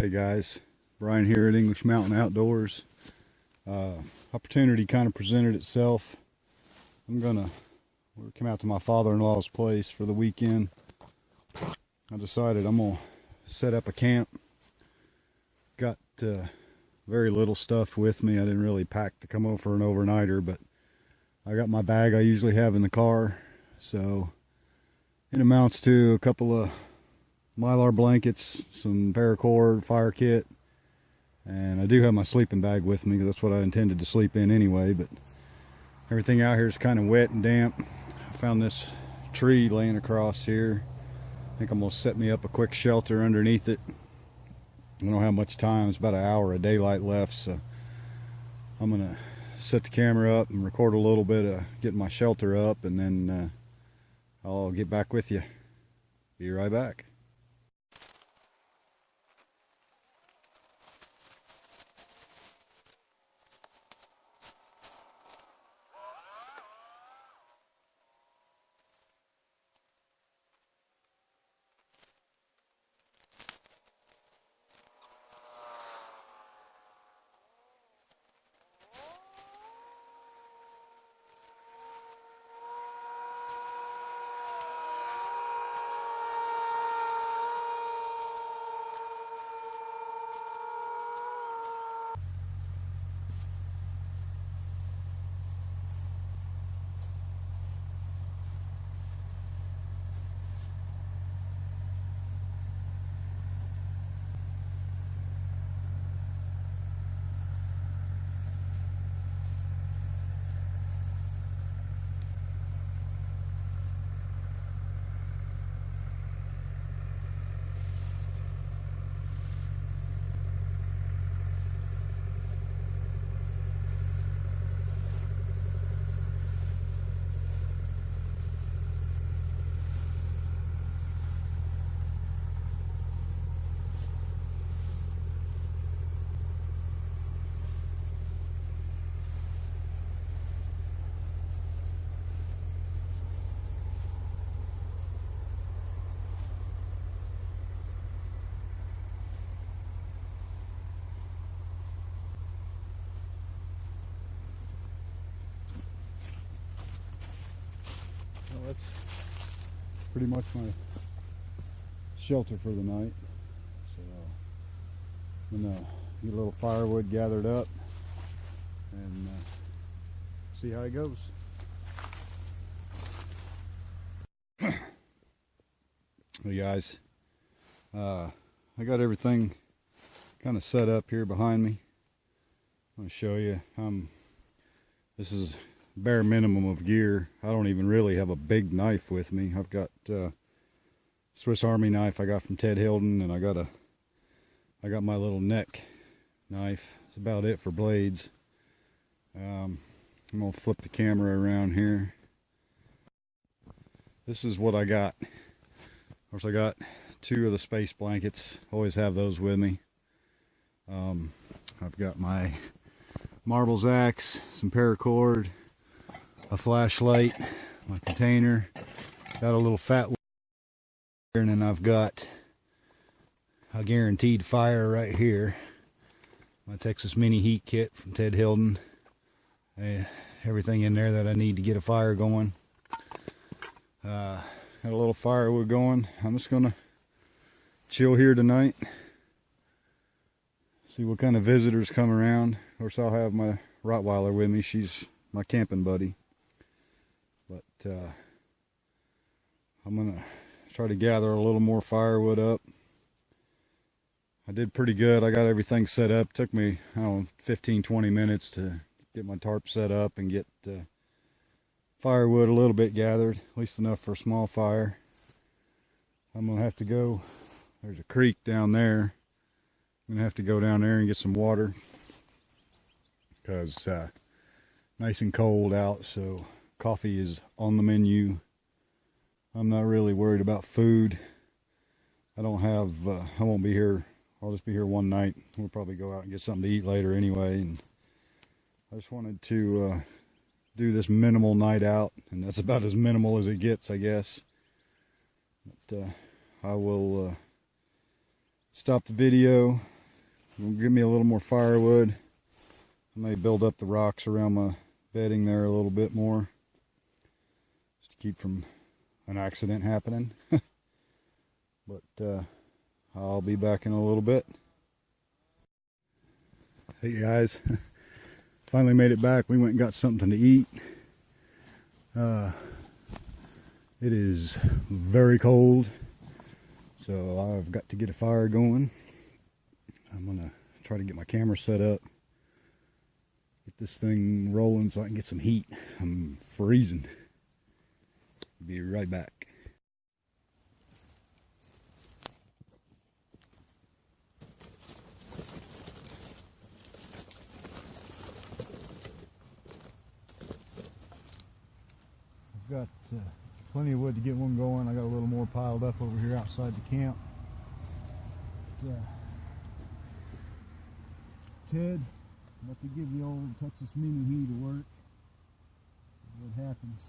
Hey guys, Brian here at English Mountain Outdoors. Opportunity kind of presented itself. We come out to my father-in-law's place for the weekend. I decided I'm gonna set up a camp. Got very little stuff with me. I didn't really pack to come over for an overnighter, but I got my bag I usually have in the car. So it amounts to a couple of Mylar blankets, some paracord, fire kit, and I do have my sleeping bag with me because that's what I intended to sleep in anyway, but everything out here is kind of wet and damp. I found this tree laying across here. I think I'm going to set me up a quick shelter underneath it. I don't have much time. It's about an hour of daylight left, so I'm going to set the camera up and record a little bit of getting my shelter up, and then I'll get back with you. Be right back. Well, that's pretty much my shelter for the night. So I'm gonna get a little firewood gathered up and see how it goes. Well, guys, I got everything kind of set up here behind me. I'm gonna show you. This is bare minimum of gear. I don't even really have a big knife with me. I've got Swiss Army knife I got from Ted Hilden, and I got my little neck knife. That's about it for blades. I'm gonna flip the camera around here. This is what I got. Of course, I got 2 of the space blankets. Always have those with me. I've got my marbles axe, some paracord, a flashlight, my container, got a little fat here, and then I've got a guaranteed fire right here. My Texas Mini Heat Kit from Ted Hilden. Everything in there that I need to get a fire going. Got a little firewood going. I'm just gonna chill here tonight. See what kind of visitors come around. Of course, I'll have my Rottweiler with me. She's my camping buddy. But I'm gonna try to gather a little more firewood up. I did pretty good. I got everything set up. Took me, I don't know, 15-20 minutes to get my tarp set up and get firewood a little bit gathered, at least enough for a small fire. I'm gonna have to go, there's a creek down there. I'm gonna have to go down there and get some water because nice and cold out, so coffee is on the menu. I'm not really worried about food. I won't be here. I'll just be here one night. We'll probably go out and get something to eat later anyway. And I just wanted to do this minimal night out, and that's about as minimal as it gets, I guess. But I will stop the video. Give me a little more firewood. I may build up the rocks around my bedding there a little bit more, just to keep from an accident happening. But I'll be back in a little bit. Hey guys, finally made it back. We went and got something to eat. It is very cold, so I've got to get a fire going. I'm gonna try to get my camera set up, get this thing rolling so I can get some heat. I'm freezing. Be right back. I've got plenty of wood to get one going. I got a little more piled up over here outside the camp. Ted, I'm about to give the old Texas Mini heat a work. See what happens.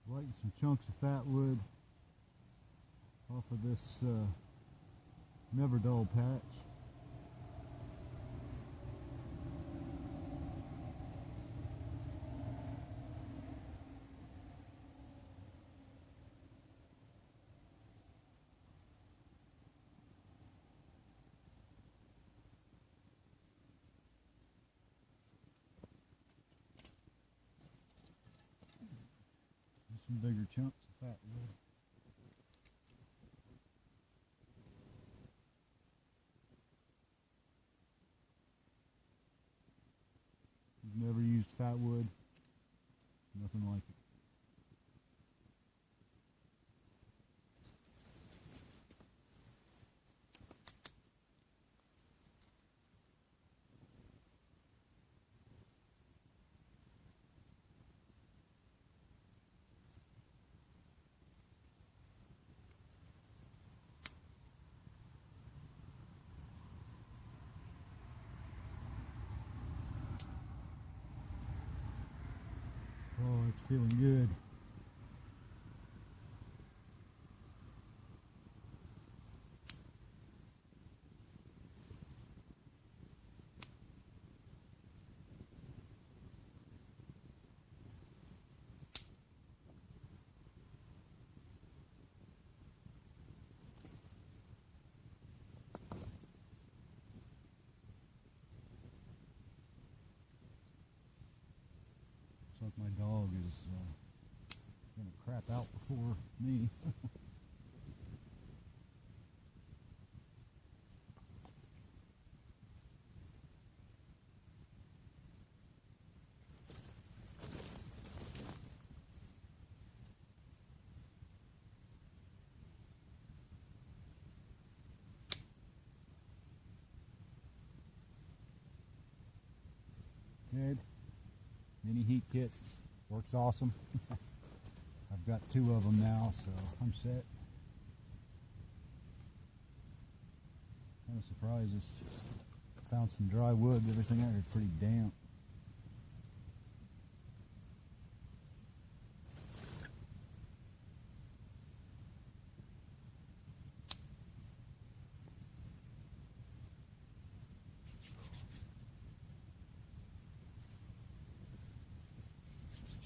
Lighting some chunks of fat wood off of this never dull patch. Some bigger chunks of fat wood. You've never used fat wood, nothing like it. Oh, it's feeling good. Looks like my dog is gonna crap out before me. Good. Mini heat kit works awesome. I've got 2 of them now, so I'm set. Kind of surprised. Found some dry wood. Everything out here is pretty damp.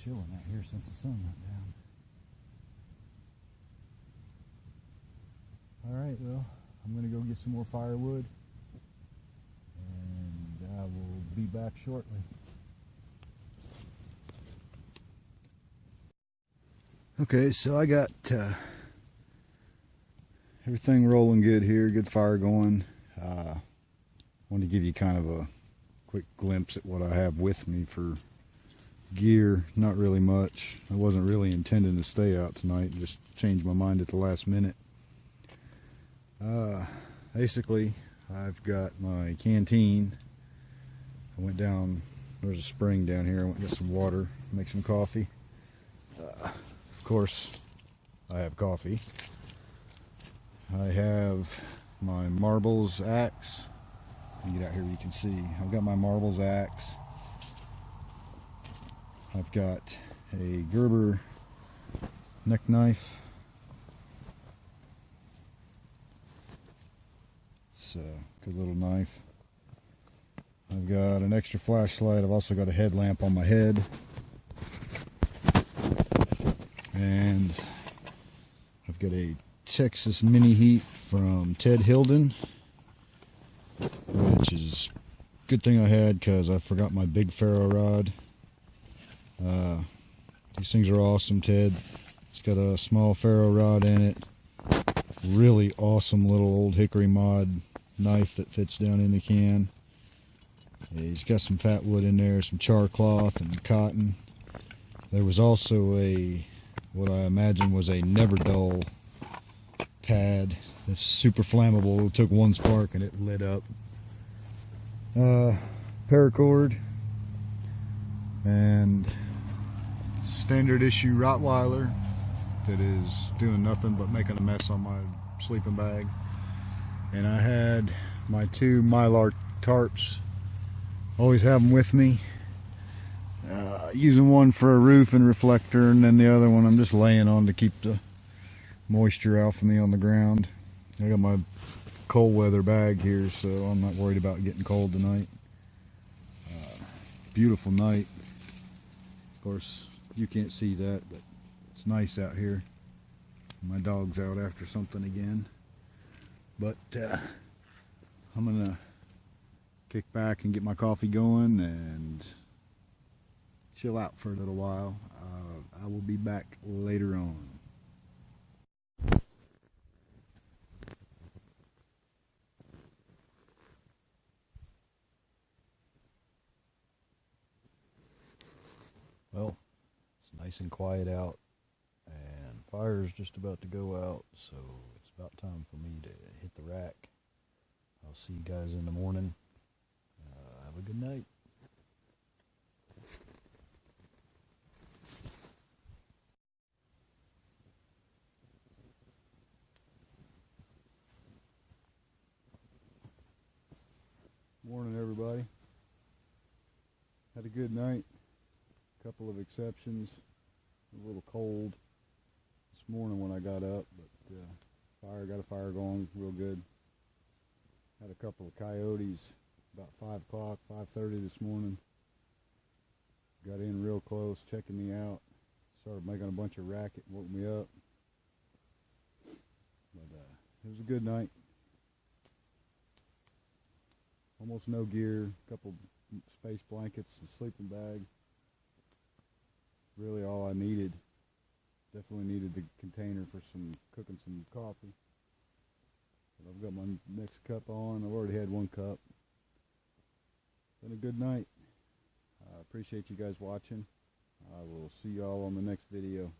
Chilling out here since the sun went down. Alright, well, I'm going to go get some more firewood, and I will be back shortly. Okay, so I got everything rolling good here, good fire going. I want to give you kind of a quick glimpse at what I have with me for gear. Not really much. I wasn't really intending to stay out tonight, just changed my mind at the last minute. Basically, I've got my canteen. I went down, there's a spring down here. I went and get some water, make some coffee. Of course, I have coffee. I have my marbles axe. Let me get out here where you can see. I've got my marbles axe. I've got a Gerber neck knife. It's a good little knife. I've got an extra flashlight. I've also got a headlamp on my head. And I've got a Texas mini heat from Ted Hilden, which is a good thing I had because I forgot my big ferro rod. These things are awesome, Ted. It's got a small ferro rod in it. Really awesome little old hickory mod knife that fits down in the can. He's got some fat wood in there, some char cloth and cotton. There was also a, what I imagine was a never dull pad that's super flammable. It took one spark and it lit up. Paracord and standard issue Rottweiler that is doing nothing but making a mess on my sleeping bag. And I had my two Mylar tarps. Always have them with me. Using one for a roof and reflector, and then the other one I'm just laying on to keep the moisture out from me on the ground. I got my cold weather bag here, so I'm not worried about getting cold tonight. Beautiful night. Of course, you can't see that, but it's nice out here. My dog's out after something again. But I'm gonna kick back and get my coffee going and chill out for a little while. I will be back later on. Well, it's nice and quiet out, and fire's just about to go out, so it's about time for me to hit the rack. I'll see you guys in the morning. Have a good night. Morning, everybody. Had a good night. Couple of exceptions. A little cold this morning when I got up, but got a fire going real good. Had a couple of coyotes about 5 o'clock, 5:30 this morning. Got in real close, checking me out. Started making a bunch of racket, woke me up. But it was a good night. Almost no gear, a couple space blankets, a sleeping bag. Really all I needed. Definitely needed the container for cooking some coffee. But I've got my next cup on. I've already had one cup. Been a good night. I appreciate you guys watching. I will see y'all on the next video.